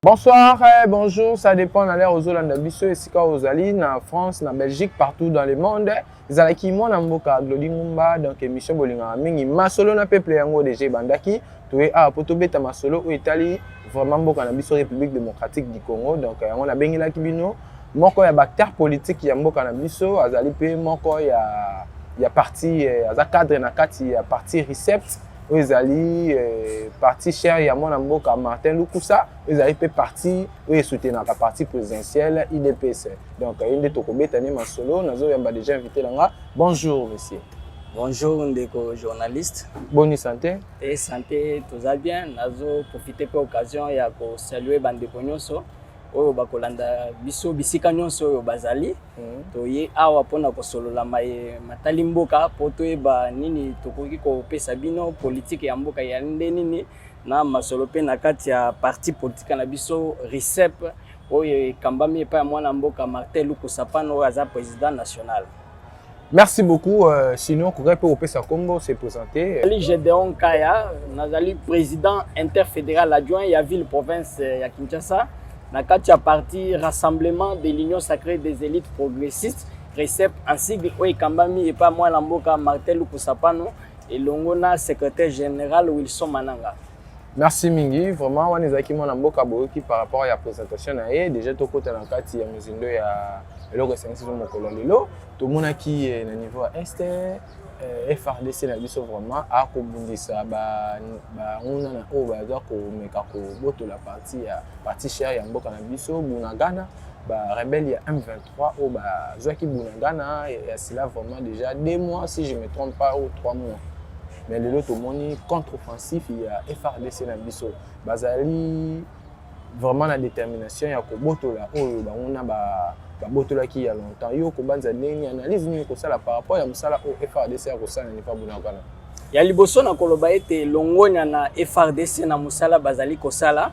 Bonsoir, bonjour, ça dépend de l'air aux Hollandais, Bisso et Sika aux Ali, en France, en Belgique, partout dans le monde. Zalaki mo na mboka Glody Ngumba donc émission bolinga mingi masolo na peuple yango DG Bandaki toé a poto beta masolo o Italie vraiment mboka na biso République démocratique du Congo donc yango na bengela kibino moko ya acteur politique ya mboka na biso azali pe moko ya parti aza cadre na kati ya parti Recept ezali parti cher ya mwana mboka Martin Lukusa ezali pe parti oyo soutenir la partie présidentielle IDPS donc inde tokobetani masolo nazo yamba déjà invité langa. Bonjour monsieur. Bonjour ndeko journaliste. Bonne santé. Et santé tout va bien. Nazo profiter pour occasion ya ko saluer bandeko nyonso oyo bakolanda biso bisika nyonso oyo bazali toye awa pona ko solola matali mboka po toyeba nini tokoki ko pesa bino politique ya mboka ya nini na masolo pe na kati ya parti politique na biso Recep oyo kambami pa mwana mboka Martin Lukusa pano aza président national. Merci beaucoup. Sinon, Kouré peut au Congo se présenter. Gédéon Kaya, nazali président interfédéral adjoint ya ville province ya Kinshasa. Na kati ya parti Rassemblement de l'Union Sacrée des Élites Progressistes, Recep en sigle oyo kambami et pas moi la mboka Martin Lukusa pano et longona secrétaire général Wilson Mananga. Merci mingi, vraiment on est aki mwana mboka boyoki par rapport à la présentation na ye déjà to kota na kati ya muzindo ya eloko sensi zo mokolo lelo to mona ki na niveau est FRDC na biso vraiment a ko bundisa ba ona na o ba za ko meka ko boto la partie cher ya mboka na biso Bunagana ba rebelle ya M23 o ba zaki Bunagana et cela vraiment déjà 2 mois si je me trompe pas ou 3 mois. Mais le lot moni contre-offensif il y a FRDC na biso bazali vraiment la détermination ya ko botola oyo ba ona ba botola ki ya longtemps yo ko banza ndenge analyse ni ko sala par rapport ya musala o FRDC ya ko sala ni pa Bunagana ya liboso na koloba ete longonya na FRDC na musala bazali ko sala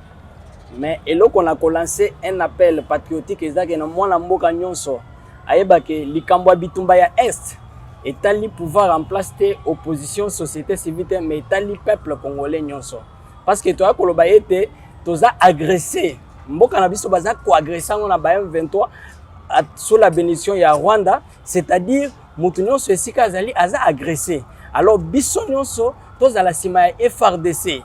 mais eloko na ko lancer un appel patriotique ezake na mwana mboka nyonso ayeba ke likambo bitumba ya est etali pouvoir en place te opposition société civile mais etali peuple congolais nyonso parce que toi koloba ete toza agressé mboka na biso baza ko agresser na ba M23 sous la bénédiction ya Rwanda c'est-à-dire mutu nyonso esika azali aza agressé alors biso nyonso tozala sima ya FRDC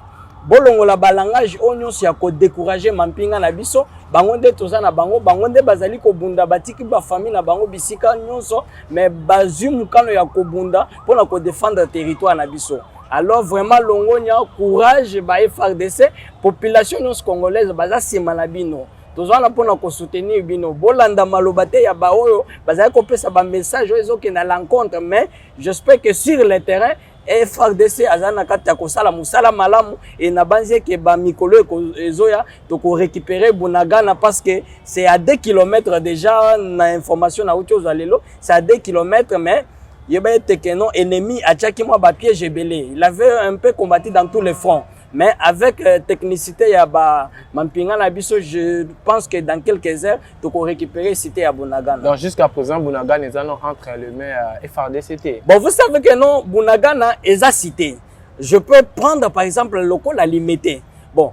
bolongola balangage o nyonso ya ko décourager mampinga na biso bango nde toza na bango nde bazali ko bunda batiki ba famille na bango bisika nyonso mais bazui mukano ya ko bunda pona ko défendre territoire na biso. Alors vraiment longonya courage ba FRDC population nyonso congolaise baza sima na bino tozana pona ko soutenir bino bolanda malobate ya ba oyo bazali ko pesa ba message oyo ke na l'encontre mais j'espère que sur le terrain FRDC azana kata ko sala musala malamu et na banze ke ba mikolo ezoya to ko récupérer Bunagana parce que c'est à 2 km déjà na information na uti ozalelo c'est à 2 km mais yeba ete que non ennemi a tchaki moi ba piège belé il avait un peu combattu dans tous les fronts mais avec technicité ya ba mampinga na biso je pense que dans quelques heures to ko récupérer cité à Bunagana. Donc jusqu'à présent Bunagana est entre les mains FRDC. Bon vous savez que non Bunagana est à cité. Je peux prendre par exemple le local à limiter. Bon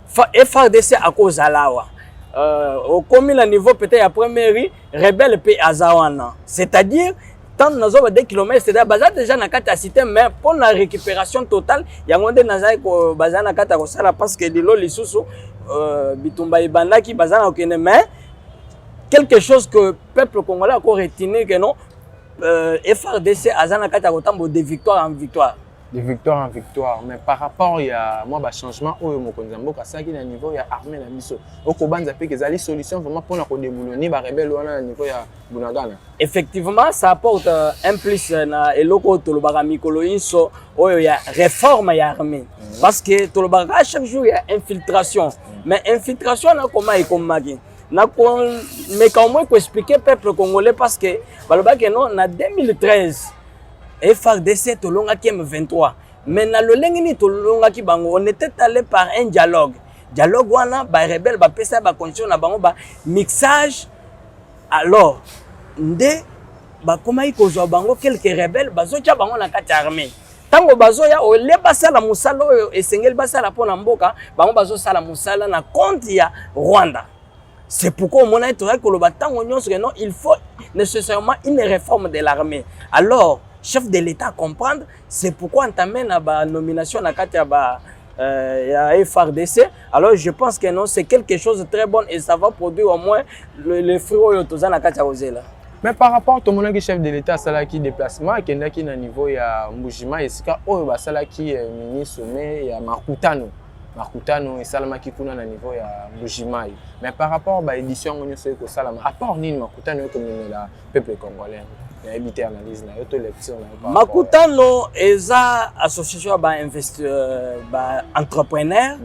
FRDC à cause alawa au commun le niveau peut-être après mairie rebelle pe azawana c'est-à-dire tant nazo 2 km c'est déjà na kata cité mais pour la récupération totale yango nde nazai ko bazana kata ko sala parce que lilo lisusu bitumba ibandaki bazana okene mais quelque chose que peuple congolais a retenu que non FRDC azana kata ko tambo de victoire en victoire. De victoire en victoire mais par rapport à moi changement au mokonzi mboka saki na niveau ya armée na biso okobanza pe kezali solution vraiment pour na ko déboulonner ba rebelle wana na niveau ya Bunagana. Effectivement ça apporte un plus na eloko tolobaka mikolo inso oyo ya réforme ya armée parce que tolobaka chaque jour ya infiltration mais infiltration na comment ekomaki na ko mais quand moi ko expliquer peuple congolais parce que balobaka non na 2013 FRDC tolonga ki M23 mais na lolengini tolonga ki bango on était allé par un dialogue wana ba rebelle ba pesa ba condition na bango ba mixage alors nde ba komai kozwa bango quelques rebelles bazotia bango na kati armée tango bazoya ole basala musala oyo esengeli basala pona mboka bango bazosala musala na compte ya Rwanda. C'est pourquoi on a été non, il faut nécessairement une réforme de l'armée. Alors, chef de l'État à comprendre, c'est pourquoi on t'amène à la nomination à la FRDC. Alors, je pense que non, c'est quelque chose de très bon et ça va produire au moins le fruit au là. Mais par rapport à tout le monde qui chef de l'État, ça qui déplacement, qui est à niveau il y a Mbujima, et c'est quand ça qui est ministre, mais il y a Makutano et Salama qui kuna na niveau ya Mbujima. Mais par rapport à l'édition on sait que Salama à part ni Makutano comme le peuple congolais. Il y a habité analyse na auto lecture na Makutano eza association ba investisseurs ba entrepreneurs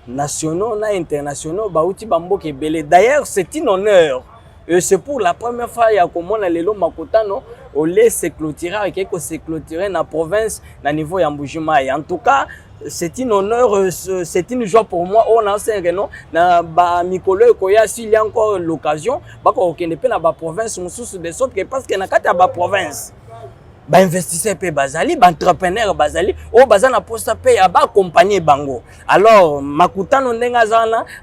nationaux na internationaux ba outi ba mboka belé. D'ailleurs, c'est un honneur. Et c'est pour la première fois ya komona lelo Makutano au laisse se clôturer et que se clôturer na province na niveau ya Mbujima. En tout cas, c'est un honneur, c'est une joie pour moi. On a un nom na ba mikolo koya s'il y a encore l'occasion, ba ko kende pe na ba province mususu de sorte que parce que na kati ya ba province ba investisseur pe bazali, ba entrepreneur bazali, o bazana posta pe ya ba accompagner bango. Alors Makutano ndenga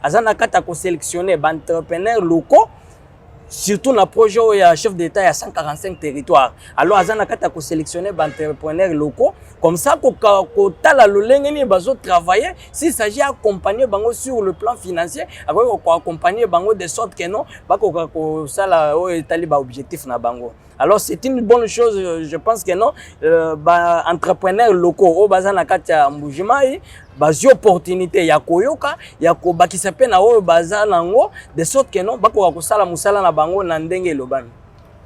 azana kata ko sélectionner ba entrepreneurs locaux. Surtout dans le projet où il y a un chef d'État, il y a 145 territoires. Alors, il y a un sélectionner des entrepreneurs locaux. Comme ça, quand on travailler, s'il s'agit d'accompagner sur le plan financier, accompagner de sorte que non, ça est objectif. Alors, c'est une bonne chose, je pense que non, entrepreneurs locaux, bazi opportunité ya koyoka ya ko bakisa pe na oyo bazana ngo de sorte que non bako kosala musala na bango na ndenge lobani.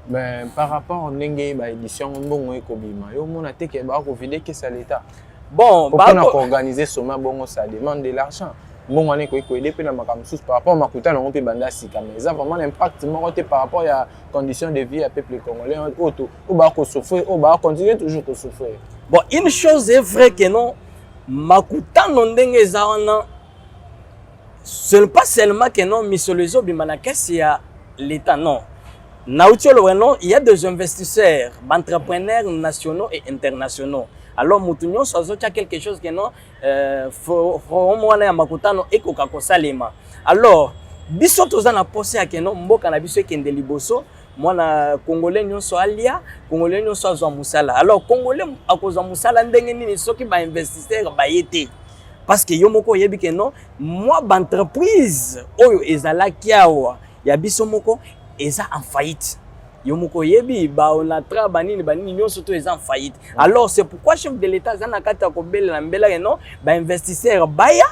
Mais par rapport à ndenge ba édition mbongo ekobima yo mona te ke ba ko vider que ça l'état. Bon, ba ko organiser soma bongo ça demande de l'argent. Mbongo ne ko aider pe na makambo sus par rapport makuta na pe banda sika mais ça vraiment l'impact moko te par rapport à conditions de vie à peuple congolais auto ou ba ko souffrir ou ba continuer toujours ko souffrir. Bon, une chose est vrai que non Makutano ndenge zawana ce n'est pas seulement que non misolozo bimanaka c'est l'état non nautiolo non il y a des investisseurs entrepreneurs nationaux et internationaux alors mutunyo sozo tia quelque chose que non faut mwana ya Makutano ekoka kosalema alors biso tozana posé ya que non mboka na biso ekende liboso mwana congolais nyonso alia congolais nyonso azwa musala alors congolais akozwa musala ndenge nini soki ba investisseur ba yete parce que yo moko yebi que non moi ba entreprise oyo ezala kiawa ya biso moko eza en faillite yo moko yebi ba on tra banini nyonso to eza en faillite alors c'est pourquoi chef de l'état zana kata ko bela mbela non ba investisseur baya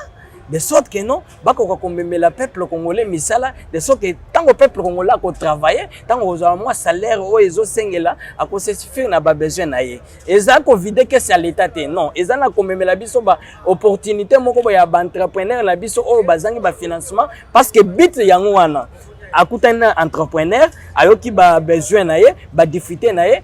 de sorte que non bako ko memela peuple congolais misala de sorte que tant que peuple congolais ko travailler tant aux mois salaire o ezo sengela ako se suffire na ba besoin na ye eza ko vider que c'est l'état te non eza na ko memela biso ba opportunité moko ya ba entrepreneur la biso o bazangi ba financement parce que bit yango wana akutana entrepreneur ayoki ba besoin na ye ba difficulté na ye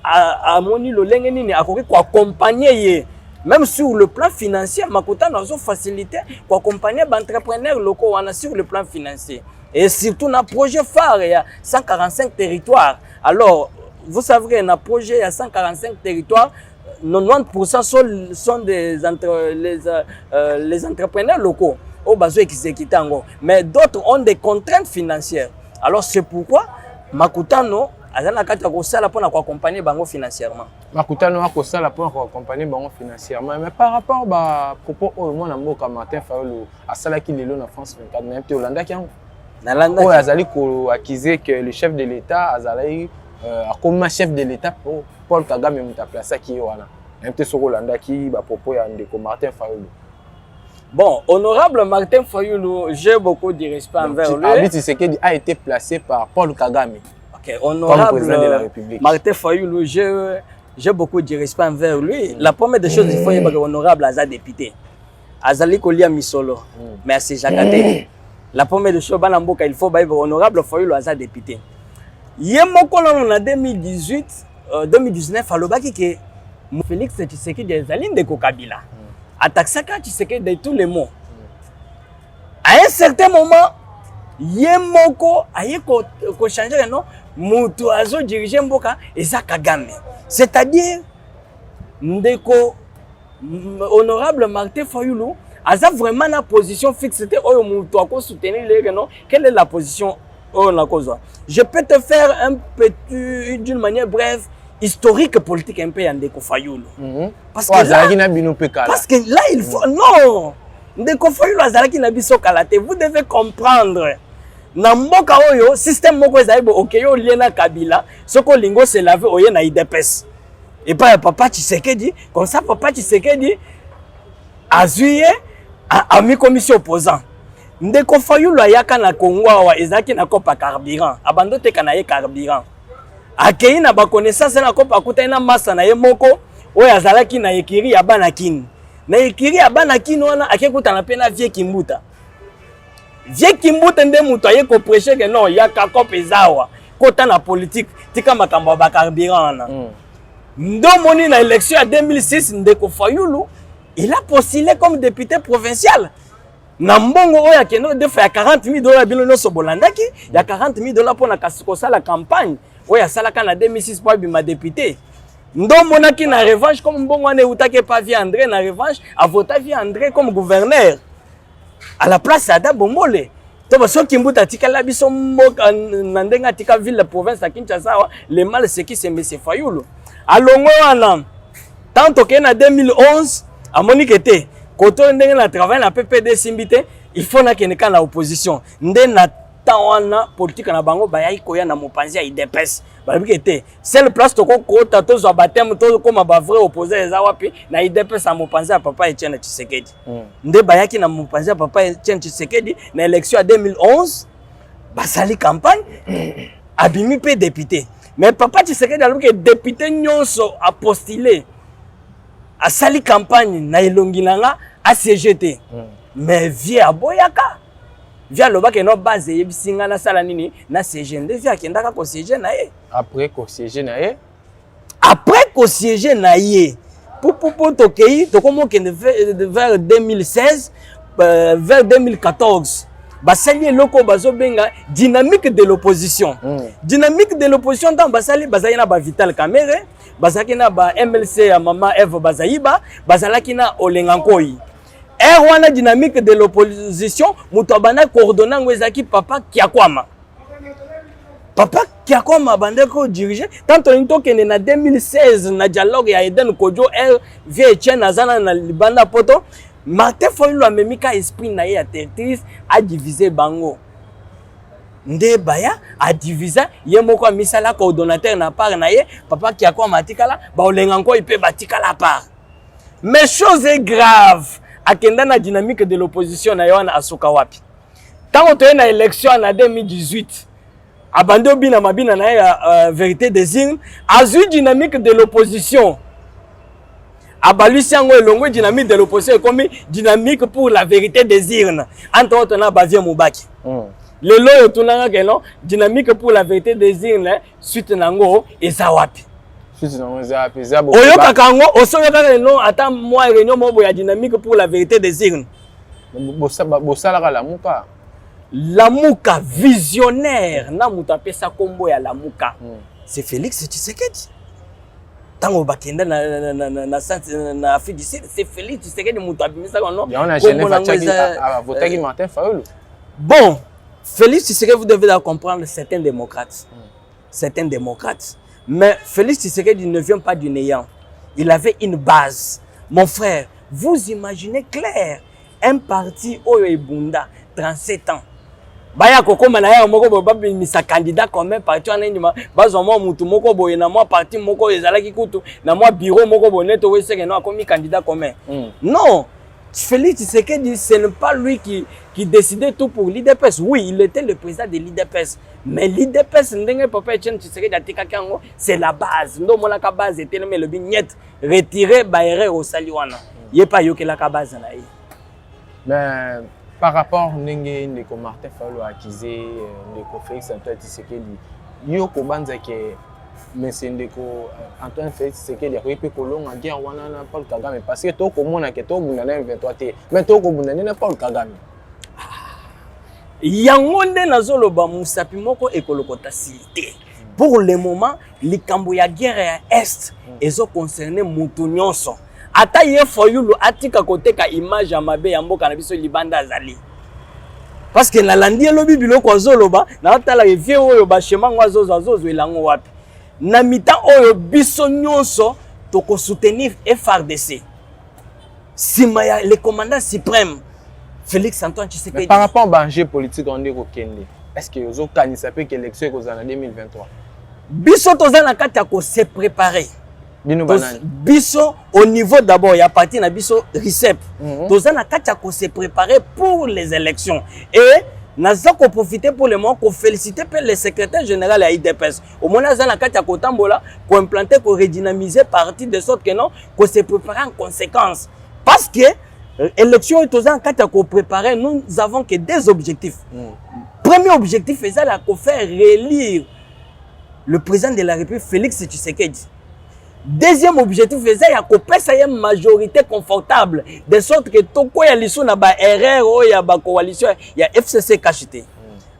a moni lo lenge nini akoki ko accompagner ye. Même sur le plan financier, Makutano a facilité pour accompagner les entrepreneurs locaux sur le plan financier. Et surtout, dans le projet phare, il y a 145 territoires. Alors, vous savez, dans le projet, il y a 145 territoires. 90% sont les entrepreneurs locaux. Mais d'autres ont des contraintes financières. Alors, c'est pourquoi Makutano azana kata ko sala pona ko accompagner bango financièrement. Makutano ko sala pona ko accompagner bango financièrement mais par rapport ba propos au moins na mboka Martin Fayulu asala ki lelo na France 24 même te Hollanda ki na Hollanda azali ko accuser que le chef de l'État azali comme chef de l'État pour Paul Kagame muta place ki wana même te sur Hollanda ki ba propos ya ndeko Martin Fayulu. Bon, honorable Martin Fayulu, j'ai beaucoup de respect envers lui. Abi Tshisekedi a été placé par Paul Kagame. Okay, honorable président de la République. Martin Fayulu, j'ai beaucoup de respect envers lui. La première des choses, il faut que honorable Aza député. Azali Kolia Misolo. Merci Jacate. La première des choses, il faut que honorable Fayulu Aza député. Yemoko en 2018, 2019, alobaki que Félix Tshisekedi Azali ndeko Kabila. Attaquaka Tshisekedi de tous les mots. À un certain moment, Yemoko aye ko changer non mutu azo diriger mboka eza Kagame. C'est-à-dire ndeko honorable Martin Fayulu a vraiment une position fixe. C'était soutenir les non. Quelle est la position je peux te faire un petit, d'une manière brève, historique politique un peu en Ndeko Fayulu. Parce que là, il faut... Non! Ndeko Fayulu azalaki na biso kalate. Vous devez comprendre. Na mboka oyo, système moko ezali bo okeyo liena Kabila, soko lingo se lave oye na IDPS. Et pas Papa Tshisekedi, comme ça Papa Tshisekedi azuye a mis commission opposant. Ndeko Fayulu ayaka na Congo wa ezaki na kopa carburant. Abando te kana ye carburant. Akei na ba connaissance na kopa kuta na massa na ye moko oyo azalaki na ekiri ya banakini. Na ekiri ya banakini wana akekuta na pena vie kimbuta. Vie kimbuta nde muto aye ko prêcher que non yaka kopa ezawa. Kota na politique tika makambo ba carburant na. Ndo moni na élection ya 2006 Ndeko Fayulu il a postulé comme député provincial. Na mbongo oyo akeno defa ya $40,000 bino no sobolandaki ya $40,000 pour na kasikosa la campagne oyo asalaka na 2006 pour bima député. Ndo monaki na revanche comme mbongo ane utake pa vie André na revanche a voté vie André comme gouverneur à la place Ada Bombole. To baso kimbuta tikala biso mboka na ndenga tika ville province ya Kinshasa le mal c'est qui c'est monsieur Fayulu. Alongo wana tant que na 2011 a monikete koto ndenge na travail na PPD simbité il faut na keneka na opposition nde na tawana politique na bango bayai koya na mopanzi ya IDPS babikete seule place to kota to zo batem to koma ba vrai opposé eza wapi na IDPS a mopanzi ya Papa Etienne Tshisekedi nde bayaki na mopanzi ya Papa Etienne Tshisekedi na élection ya 2011 basali campagne abimi pe député mais Papa Tshisekedi alors que député nyonso a postulé a sali campagne na ilongi nanga a CGT mais via boyaka via lobaka no base yebisinga na sala nini na CGT via kendaka ko CG na ye après ko CG na ye pour tokei tokomo kende vers 2016 vers 2014 basali loko bazobenga dynamique de l'opposition dynamique de l'opposition tant basali bazali na ba Vital Kamerhe bazaki na ba MLC ya mama Eve Bazayiba bazalaki na Olenga Nkoi wana dynamique de l'opposition muto bana coordonnant ngwezaki Papa Kiakwama bandeko diriger tant on tokende na 2016 na dialogue ya Eden Kojo vie Etienne azana na libanda poto Martin Fayulu amemika esprit na ye ya tertiris a diviser bango nde baya a diviser ye moko misala coordonnateur na part na ye Papa Kiakwama matikala ba Olenga Nkoi pe batikala part mais chose est grave akenda na dynamique de l'opposition na yoana asuka wapi tango to na élection na 2018 abando bina mabina na ya vérité des urnes azu dynamique de l'opposition abalusi yango elongo dynamique de l'opposition comme dynamique pour la vérité des urnes entre autres na bavie mobaki le loyo tunanga ke non dynamique pour la vérité des urnes suite nango eza wapi oyoka kango osoyoka non ata moi réunion mobo ya dynamique pour la vérité des urnes bosala la muka visionnaire na muta pesa kombo ya la muka c'est Félix Tshisekedi tango bakenda na Afrique du Sud c'est Félix Tshisekedi muta bimisa non votaki Martin Fayulu bon Félix Tshisekedi vous devez comprendre certains démocrates mais Félix Tshisekedi ne vient pas du néant il avait une base mon frère vous imaginez clair un parti oyo ebunda 37 ans baya kokoma na ya moko bobabi misa candidat comme parti wana ndima bazo mo mutu moko boye na moi parti moko ezalaki kutu na moi bureau moko boneto weseke no akomi candidat comme non Félix Tshisekedi ce n'est pas lui qui décidait tout pour l'IDPS oui il était le président de l'IDPS mais l'IDPS ndenge Papa Etienne Tshisekedi atikaki yango c'est la base ndo molaka base eteleme le binyet retirer baere au saliwana yepa yokela ka base na ye mais par rapport ndenge ndeko Martin Fayulu accusé ndeko Félix Antoine Tshisekedi yoko banza ke mais ndeko Antoine Félix Tshisekedi akoyepe kolonga guerre wana na Paul Kagame parce que to komona ke to bunda na 23 te mais to ko bunda na Paul Kagame yango nde nazoloba musapi moko ekolokota silite pour le moment likambo ya guerre ya est ezo concerner mutu nyonso ata ye foyulu atika koteka image ya mabe ya mboka na biso libanda azali parce que na landi elobi biloko azoloba na tala vie oyo ba chemango azozo elango wapi na mita oyo biso nyonso toko soutenir FARDC sima ya le commandant suprême Félix Antoine Tshisekedi. Par rapport au enjeu politique on dit Kende, est-ce que vous avez sapé que l'élection est en 2023? Biso tozana kati ya ko se préparer. Biso au niveau d'abord, il y a parti na biso RICEP. Tozana kati ya ko se préparer pour les élections et naza ko profiter pour le moment ko féliciter le secrétaire général de l'IDPS. Au moins nazana kati ya ko tambola ko implanter ko redynamiser parti de sorte que non ko se préparer en conséquence parce que l'élection est en train de préparer. Nous avons que deux objectifs. Premier objectif est de faire réélire le président de la République, Félix Tshisekedi. Deuxième objectif est de faire une majorité confortable, de sorte que tout le monde a RR, coalition, il y a FCC cacheté.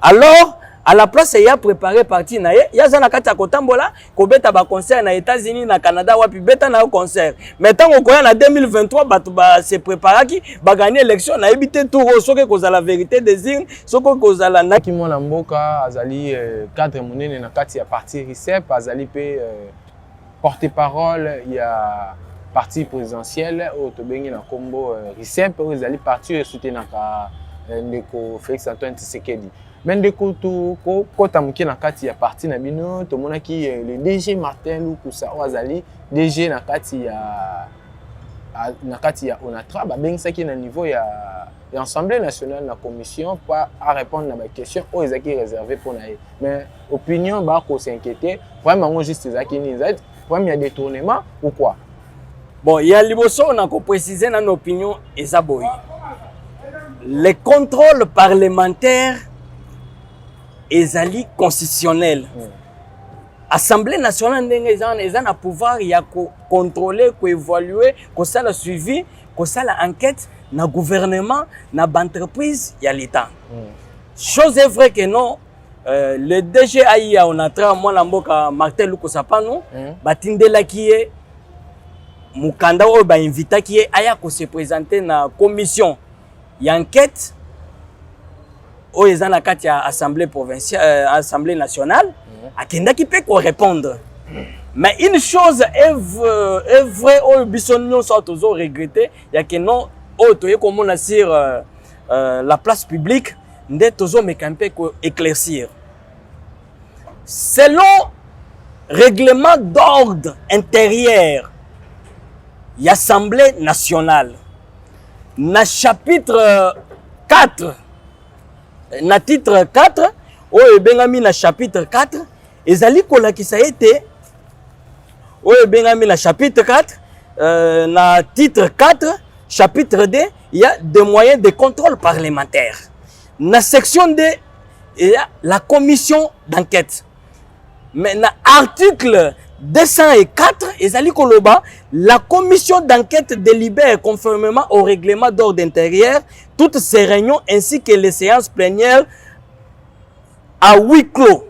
Alors, à la place, il y a préparé parti na il y a zana kati ya kotambola ko beta ba concert na États-Unis na Canada wapi beta na concert. Maintenant on koya na 2023 batu ba se préparaki ba gagner élection na ebité tout soke ko za la vérité des urnes soko ko za la na ki mona mboka azali cadre monene na kati ya parti RICEP azali pe porte-parole il y a parti présidentiel au tobengi na kombo RICEP azali parti soutenir ka ndeko Félix Antoine Tshisekedi. Mais de côté muki na kati ya parti na bino to mona ki le DG Martin Lukusa Wazali DG na kati ya Onatra ba bengisa ki na niveau ya l'Assemblée nationale na commission pas à répondre à ma question aux ezaki réservé pour naé mais opinion ba ko s'inquiéter vraiment juste ezaki ni zait vraiment il y a détournement ou quoi. Bon il y a liboso on a ko préciser na opinion ezaboyi les contrôles parlementaires ezali constitutionnel. Assemblée nationale ndenge a pouvoir ya ko contrôler, ko évaluer, ko ça la suivi, ko ça la enquête na gouvernement, na entreprise ya l'état. Chose est vrai que non le DG AIA on a tra moi na mboka Martin Lukusa Pano batindela kié mukanda o ba invita kié aya ko se présenter na commission ya enquête au ezana kati ya assemblée provinciale assemblée nationale akenda qui peut répondre mais une chose est vrai au bisonno soit toujours regretter ya que non au toye comme on a sur la place publique ndé toujours me camper ko éclaircir selon règlement d'ordre intérieur y assemblée nationale na chapitre 4 na titre 4 oyo bengami na chapitre 4 ezali kolakisa ete oyo bengami na chapitre 4 na titre 4 chapitre 2 il y a des moyens de contrôle parlementaire na section 2 il y a la commission d'enquête mais na article 204 ezali koloba la commission d'enquête délibère conformément au règlement d'ordre intérieur toutes ces réunions ainsi que les séances plénières à huis clos.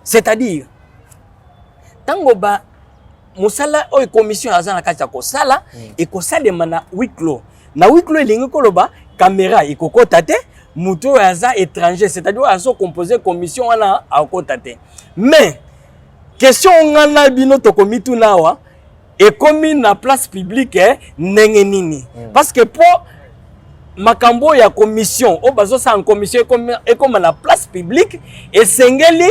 C'est-à-dire, tango ba musala o commission azana kati ko sala et ko salema na huis clos. Na huis clos elingi koloba caméra ikokota te muto aza étranger, c'est-à-dire azo composer commission wana akota te. Mais question ngana bino to komitu nawa et comme na place publique ndenge nini parce que pour makambo ya commission o bazo sa en commission et comme la place publique et sengeli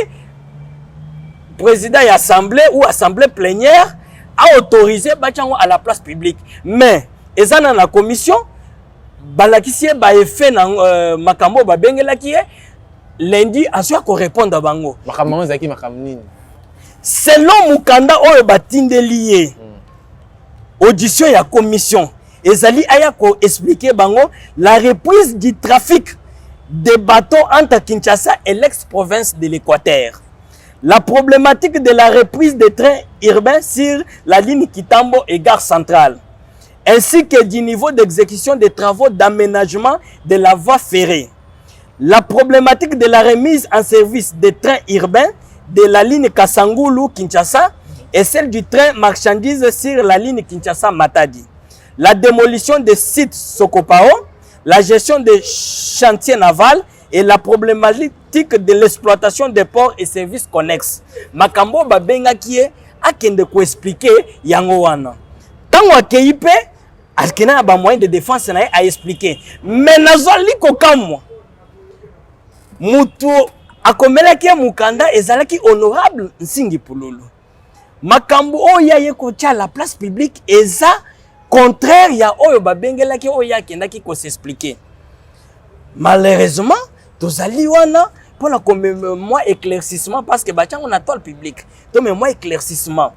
président ya assemblée ou assemblée plénière a autorisé bachango à la place publique mais ezana na commission balakisi ba effet na makambo ba bengelaki lundi aso ko répondre bango makambo zaki makamnini selon mukanda oyo batindeli ye audition ya commission ezali aya ko expliquer bango la reprise du trafic des bateaux entre Kinshasa et l'ex-province de l'Équateur. La problématique de la reprise des trains urbains sur la ligne Kitambo et Gare Centrale, ainsi que du niveau d'exécution des travaux d'aménagement de la voie ferrée. La problématique de la remise en service des trains urbains de la ligne Kassangulu-Kinshasa et celle du train marchandises sur la ligne Kinshasa-Matadi. La démolition des sites Sokopao, la gestion des chantiers navals et la problématique de l'exploitation des ports et services connexes. Makambo babenga kie akende ko expliquer yango wana. Tango akeipe alkena ba moyen de défense na a expliquer. Mais nazali ko kamwa. Mutu akomelaki mukanda ezalaki honorable Nsingi Pululu. Makambo oya ye ko tia la place publique eza contraire ya oyo babengelaki oya kendaki ko s'expliquer. Malheureusement, tozali wana pour la moi éclaircissement parce que batiango na toile publique. Donc moi éclaircissement.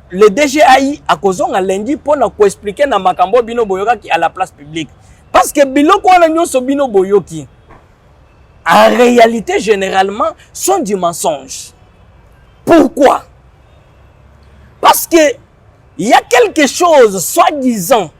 Le DGAI a kozonga lundi pour na ko expliquer na makambo bino boyoka ki à la place publique. Parce que biloko wana nyonso bino boyoki en réalité généralement sont du mensonge. Pourquoi? Parce que il y a quelque chose soi-disant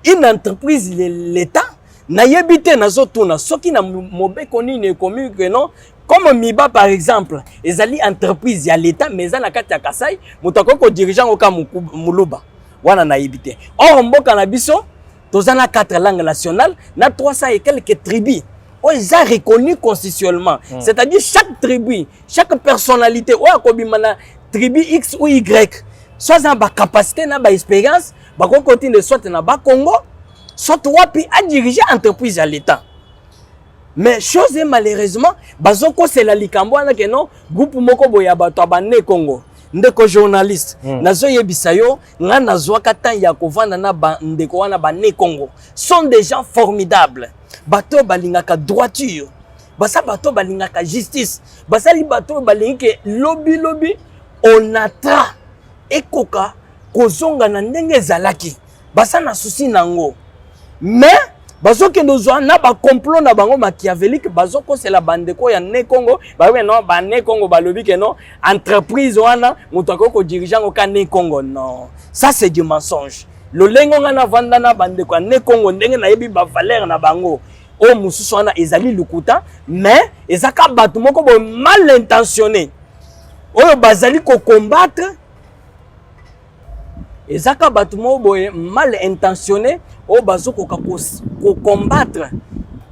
une entreprise de l'État na yebite na zotuna soki na mobeko nini komi que non comme Miba par exemple ezali entreprise ya l'État mais za na kati ya Kasai mutako ko dirigeant oka muluba wana na yebite. Or mboka na biso tozana 4 langues nationales na 300 et quelques tribus. Ils ont reconnu constitutionnellement. C'est-à-dire chaque tribu, chaque personnalité, ou akobimana tribu X ou Y, soit dans ba capacité, na ba expérience, ba continue soit na ba Congo, soit wapi à diriger entreprise à l'État. Mais chose est malheureusement, bazoko c'est la likambo na que non groupe moko boya bato abane Congo. Ndeko journaliste nazo yebisayo nga nazwa katan ya kovanda na ba ndeko wana ba ne Congo sont des gens formidables. Bato balingaka droiture, basa bato balingaka justice, basali bato balingike lobby on atra ekoka kozonga na ndenge zalaki basa na souci nango. Mais bazoke ndozwa na ba complot na bango machiavélique bazoko c'est la bande ko ya ne Congo ba oui non ba ne Congo ba lobi que non entreprise wana mutako ko dirigeant ko ne Congo. Non, ça c'est du mensonge. Le lengo ngana vanda na bande ko ne Congo ndenge na yebi ba valeur na bango o mususu wana ezali lukuta mais ezaka bato moko bo mal intentionné oyo bazali ko combattre ezaka bato moko bo mal intentionné o bazoko ko combattre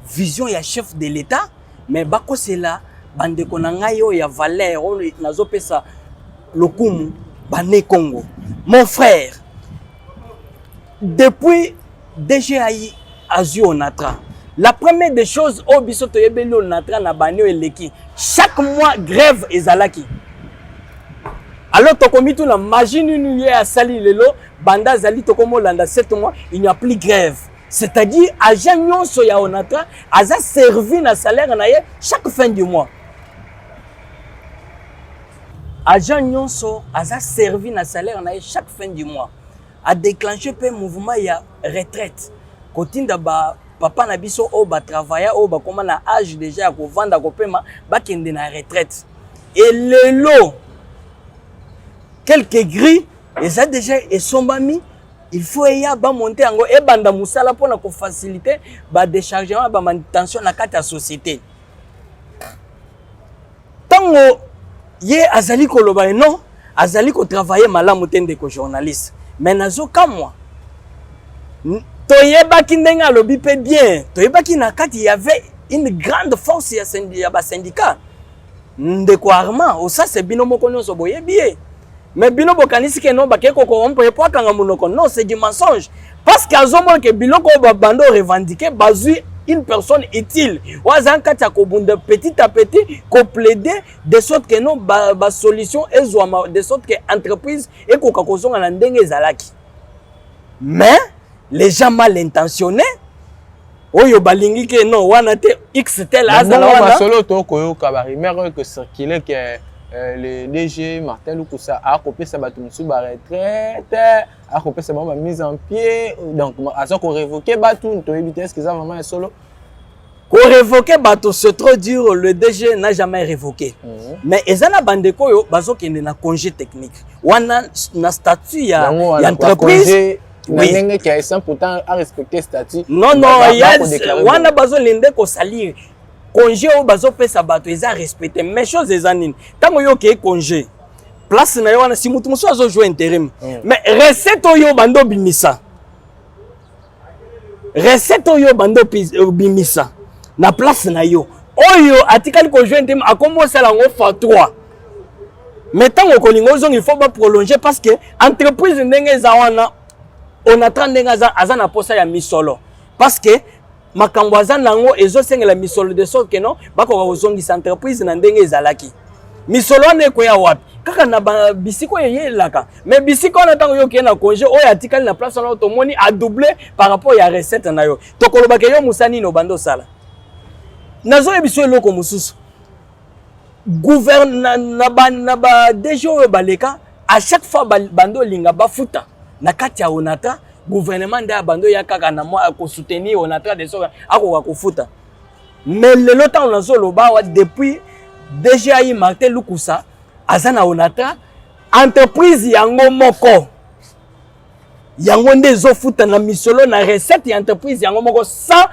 vision ya chef de l'État mais bako c'est là bande ko na ngai o ya valeur o nazo pesa lokumu bané Congo. Mon frère, depuis DGAI Azio Onatra, la première des choses au bisoto yebeli Onatra na banio eleki chaque mois grève ezalaki. Alors tokomi tout la magie nuye a sali lelo banda zali tokomo landa 7 mois il n'y a plus grève. C'est-à-dire agent nyonso ya Onatra aza servi na salaire na ye chaque fin du mois. Agent nyonso aza servi na salaire na ye chaque fin du mois. A déclenché pe mouvement ya retraite. Kotinda ba papa na biso o ba travailler o ba koma na âge déjà ko vanda ko pema ba kende na retraite. Et lelo quelques gris et ça déjà et sombami il faut ya ba monter ngo e banda musala pona ko faciliter ba déchargement ba manutention na kati ya société. Tango ye azali ko loba non azali ko travailler malamu tende ko journaliste. Mais nazo kamwa toyebaki ndenga lobi pe bien toyebaki na kati il y avait une grande force ya ba syndicat ndeko Armand ça c'est bino moko nyonso boyebi mais bino bokanisi ke non bakeko ko rompo e poakanga munoko. Non, c'est du mensonge parce qu'azomo ke biloko ba bando revendiquer bazui une personne utile wazan kati ko bunda petit à petit ko plaider de sorte que non ba solution ezwama de sorte que entreprise et ko kakozonga na ndenge ezalaki. Mais les gens mal intentionnés oyo balingi ke non wana te x tel azala wana solo to koyo ka rumeur que circuler que le DG Martin Lukusa a coupé sa bateau sous ba retraite a coupé sa ba mise en pied donc a ça ko révoquer bateau to éviter est-ce que ça vraiment est solo ko révoquer bateau c'est trop dur. Le DG n'a jamais révoqué mais ezana bandeko yo bazokende na congé technique wana na statut ya entreprise. Oui. Qui a pourtant à respecter statut. Non, il y a wana bazo lende ko salir. congé au bazo pesa bato eza respecté mais chose eza nini tango yo ke congé place na yo wana si mutu muso azo jouer intérim mais recette yo bando bimisa recette yo bando bimisa na place na yo oyo atikali ko jouer intérim akomo sala ngo fa 3 mais tango kolingo zongi il faut pas prolonger parce que entreprise ndenge za wana on attend ndenge za na posa ya misolo parce que makambo aza nango ezosengela misolo de sorte que non bakoka kozongisa entreprise na ndenge ezalaki misolo wana ekoya wapi kaka na bisiko yeyelaka mais bisiko wana ntango yo okeye na congé oyo atikali na place wana tomoni a doublé par rapport ya recette na yo tokolobaka yo musani no bando sala nazoyebi biso eloko mosusu gouverne na ba DG oyo baleka à chaque fois bando linga bafuta na kati ya onatra gouvernement nda bando ya kaka na moi ko soutenir onatra de sorte akoka kofuta mais lelo temps on azolo ba depuis DG Martin Lukusa azana onatra entreprise yango moko yango nde ezofuta na misolo na recette ya entreprise yango moko sans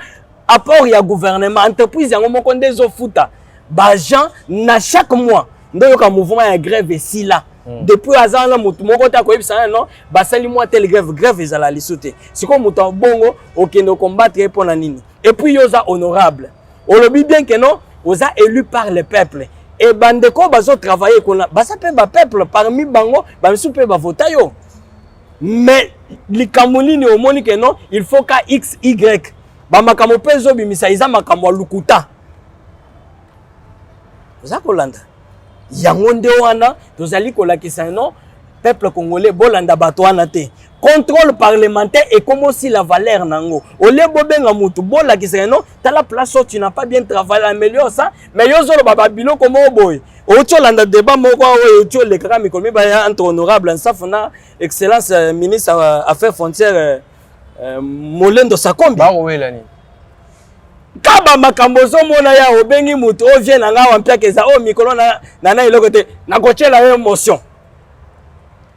apport ya gouvernement entreprise yango moko nde ezofuta ba gens na chaque mois ndo yoka mouvement ya grève ici là depuis azana mutu moko ta ko yebisa non basali moi tel grève ezala lisute siko mutu bongo okendo combattre pour na nini et puis yoza honorable olobi bien que non oza élu par le peuple et bandeko bazo travailler kona basa pe ba peuple parmi bango ba misu pe ba vota yo mais likamulini omoni que non il faut ka x y ba makambo pezo bimisa iza makambo lukuta oza kolanda yango nde wana tozali kolakisa non peuple congolais bolanda bato wana te contrôle parlementaire et comme aussi la valeur nango ole bobenga mutu bolakisa non tala place où tu n'as pas bien travaillé améliore ça mais yo zolo baba biloko mo boy otolanda débat moko oyo otole kaka mikomi ba entre honorable nsafuna excellence ministre affaires frontières Molendo Sakombi ba owelani kaba makambo zo mona ya obengi mutu o vient na nga wampia keza o mikolo na iloko te na kochela yo émotion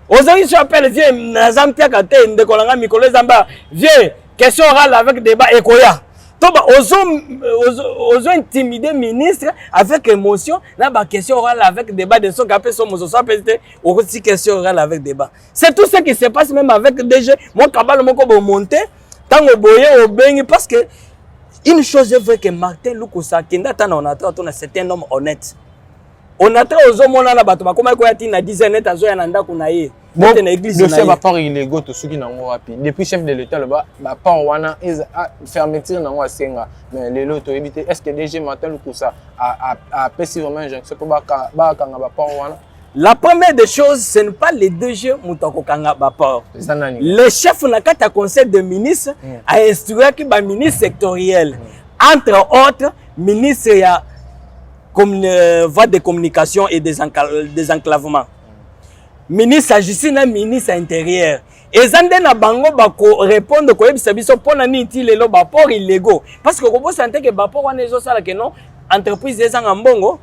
ozangi sur appel vieux na zampia kate ndeko nga mikolo zamba vieux question orale avec débat ekoya toba ozo intimider ministre avec émotion na ba question orale avec débat de son capé son mozo sa peste aussi question orale avec débat c'est tout ce qui se passe même avec DG mon kabalo moko bo monter tango boye obengi parce que une chose est vraie que Martin Lukusa kenda tana on a certain homme honnête. On a très aux hommes na bato ba koma ko yati na 10 net azo ya na ndako na ye. Bon, na église na ye. Le part illégaux to suki nango wapi. Depuis chef de l'état ba part wana is fermeture nango asenga. Mais lelo to éviter est-ce que DG Martin Lukusa a pesi vraiment injonction pour ba kanga ba part wana. La première des choses, ce n'est pas les DG Moutako Kanga Bapor. Le chef na kata conseil de ministres a instruit que ba ministre sectoriel, entre autres, ministre ya voie de communication et désenclavement. Ministre à justice na ministre intérieur. Et zande na bango bako répondre ko yebisa biso pona niti lelo bapor illégaux. Parce que ko sentir que bapor wana ezo sala que non entreprise ezanga mbongo.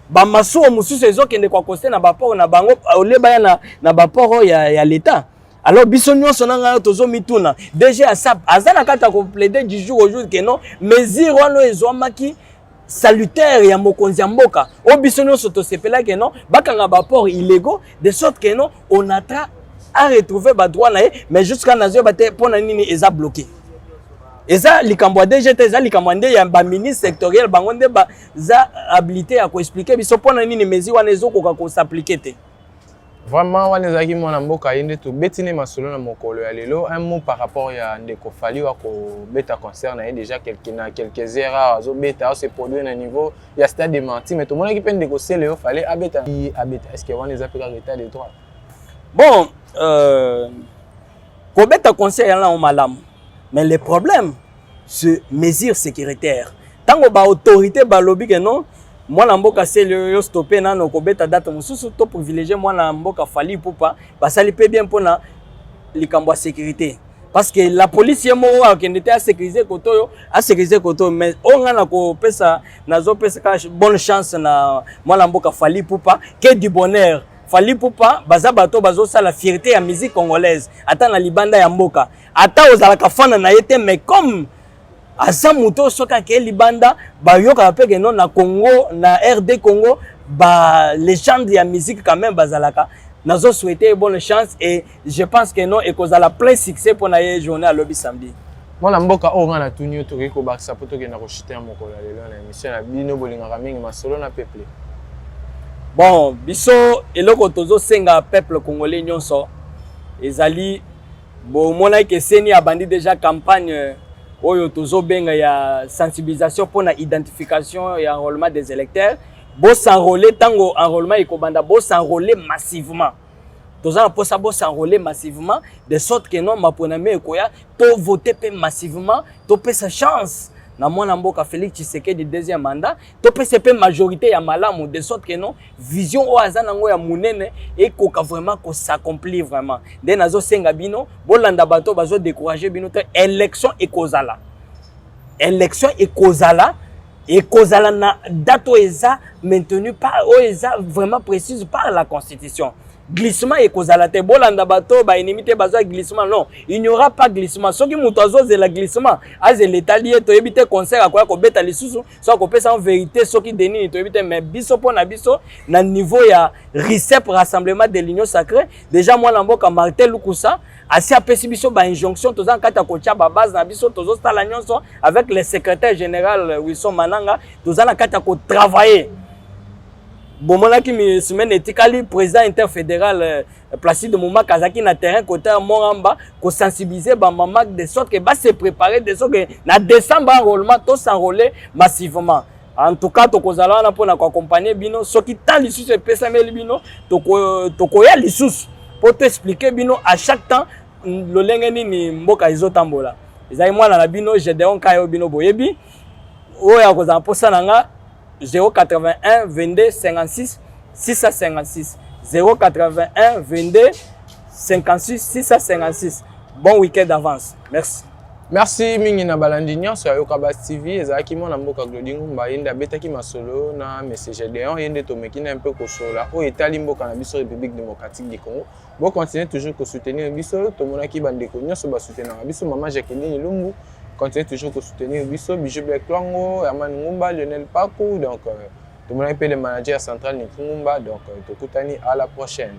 Ba masuo mususu ezokende kwa koste na baporo na bango oleba na baporo ya l'état alors biso nyonso nanga tozo mituna déjà asap azana kata ko plaider du jour au jour que non mesure wana ezomaki salutaire ya mokonzi ya mboka o biso nyonso to sepela que non bakanga baporo illégaux de sorte que non on a à retrouver ba droit na mais jusqu'à nazo bate pona nini eza bloqué. Et ça, les Cambodgiens, déjà, les Cambodgiens, il y a un ministre sectoriel, il y a une habilité à expliquer, mais ce point, il y a des mesures qui s'appliquent. Vraiment, on a dit que mboka yende to betine masolo na mokolo ya lelo un mot par rapport à ndeko fali wa ko beta concerne déjà quelques erreurs zo beta se produit na niveau il y a stade de menti mais tout le monde qui peine de ko sele fallait abeta est-ce que on les a fait l'état des droits bon ko beta conseil là on malam. Mais le problème, c'est mesures sécuritaires. Tant que l'autorité balobi que non, moi n'amboka c'est le stopper na no kobeta date mususu to privilégier moi n'amboka fali pour pas ça lui peut bien pour na likambo sécurité parce que la police yemo qui était à sécuriser koto mais on a ko pesa nazo pesa bonne chance na moi n'amboka fali pour pas que du bonheur. Fali Poupa, baza bato bazo sa la fierté ya musique congolaise. Ata na libanda ya mboka. Ata ozala kafana na yete mais comme asa moto soka ke libanda ba yoka pe ke non na Congo na RD Congo ba légende ya musique quand même bazalaka nazo souhaiter bonne chance et je pense que non et cause à la plein succès pour na journée à lobby samedi. Mwana mboka oyo nga na tuni oyo tokoki kobakisa po tokenda koshiter mokolo ya lelo na émission na bino bolingaka mingi masolo na peuple. Bon biso eloko tozo senga peuple congolais nyonso ezali bo mona ke seni abandi déjà campagne oyo tozo benga ya sensibilisation pour na identification et enrôlement des électeurs bo s'enrôler tango enrôlement ekobanda bo s'enrôler massivement. Tous en posa bo s'enrôler massivement de sorte que non maponame ekoya to voter pe massivement to pe sa chance na mwana mboka Félix Tshisekedi deuxième mandat to pe se pe majorité ya malamu de sorte que non vision o azana ngo ya munene ekoka vraiment ko s'accomplir vraiment de nazo senga bino bolanda bato bazo décourager bino te élection ekozala na date eza maintenue par eza vraiment précise par la constitution. Glissement et kozala te bolanda bato ba ennemi te bazwa glissement non il n'y aura pas glissement soki muto azoze la glissement az l'état lié to ebite concert akoya ko beta lisusu so ko pesa en vérité soki denini to ebite mais biso pona biso na niveau ya RICEP rassemblement de l'union sacrée déjà moi lamboka Martin Lukusa asi apesi biso ba injonction tozan kata ko tia ba base na biso tozo sala nyonso avec le secrétaire général Wilson Mananga tozana kata ko travailler. Bon, mon qui me semaine etikali président interfédéral Placide Mouma Kazaki na terrain côté Moramba ko sensibiliser ba maman de sorte que ba se préparer de sorte que na décembre enrôlement to s'enrôler massivement. En tout cas to kozala na pona ko accompagner bino soki tant lisusu e pesa meli bino to ko ya lisusu pour t'expliquer bino à chaque temps lo lengeni ni mboka izotambola. Ezai mwana na bino Gédéon Kayo bino boyebi oya kozala posa nanga 081 22 56 656 081 22 56 656. Bon week-end d'avance. Merci. Merci mingi na balandi nyonso ya Yokabas TV ezalaki mona mboka Glodi Ngumba yende abetaki masolo na message Gédéon yende tomeki na un peu kosola oyo etali mboka na biso République démocratique du Congo. Bon continuer toujours ko soutenir biso tomonaki bandeko nyonso ba soutenir biso maman Jacqueline Lumbu. Continuez toujours à soutenir Bisso, Bijou Beklongo, Herman Ngumba, Lionel Pakou, donc tout le monde est le manager central Nick Ngumba, donc à la prochaine.